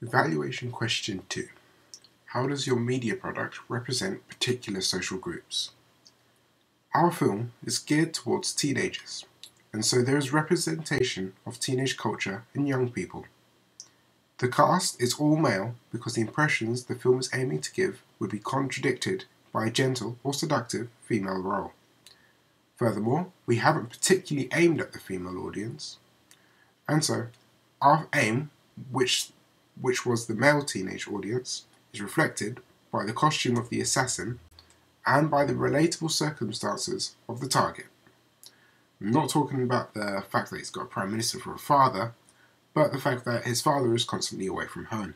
Evaluation question 2. How does your media product represent particular social groups? Our film is geared towards teenagers, and so there is representation of teenage culture and young people. The cast is all male because the impressions the film is aiming to give would be contradicted by a gentle or seductive female role. Furthermore, we haven't particularly aimed at the female audience, and so our aim, which was the male teenage audience, is reflected by the costume of the assassin and by the relatable circumstances of the target. I'm not talking about the fact that he's got a prime minister for a father, but the fact that his father is constantly away from home.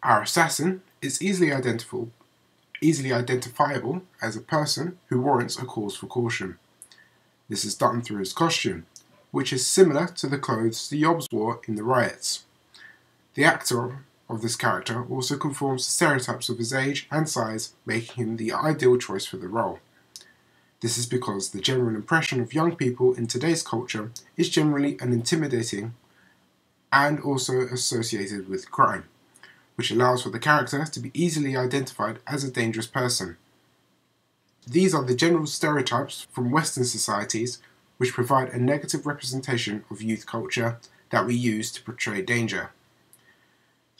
Our assassin is easily identifiable as a person who warrants a cause for caution. This is done through his costume, which is similar to the clothes the Yobs wore in the riots. The actor of this character also conforms to stereotypes of his age and size, making him the ideal choice for the role. This is because the general impression of young people in today's culture is generally an intimidating and also associated with crime, which allows for the character to be easily identified as a dangerous person. These are the general stereotypes from Western societies which provide a negative representation of youth culture that we use to portray danger.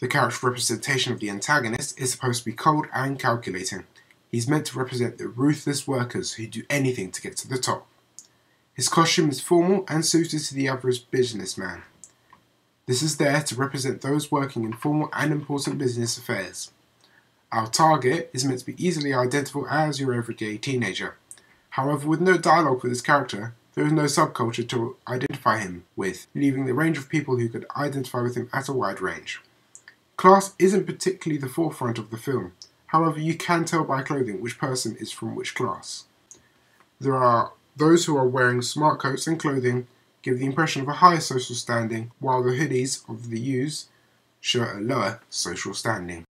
The character representation of the antagonist is supposed to be cold and calculating. He's meant to represent the ruthless workers who do anything to get to the top. His costume is formal and suited to the average businessman. This is there to represent those working in formal and important business affairs. Our target is meant to be easily identifiable as your everyday teenager. However, with no dialogue for this character, there is no subculture to identify him with, leaving the range of people who could identify with him at a wide range. Class isn't particularly the forefront of the film, however you can tell by clothing which person is from which class. There are those who are wearing smart coats and clothing give the impression of a higher social standing, while the hoodies of the youths show a lower social standing.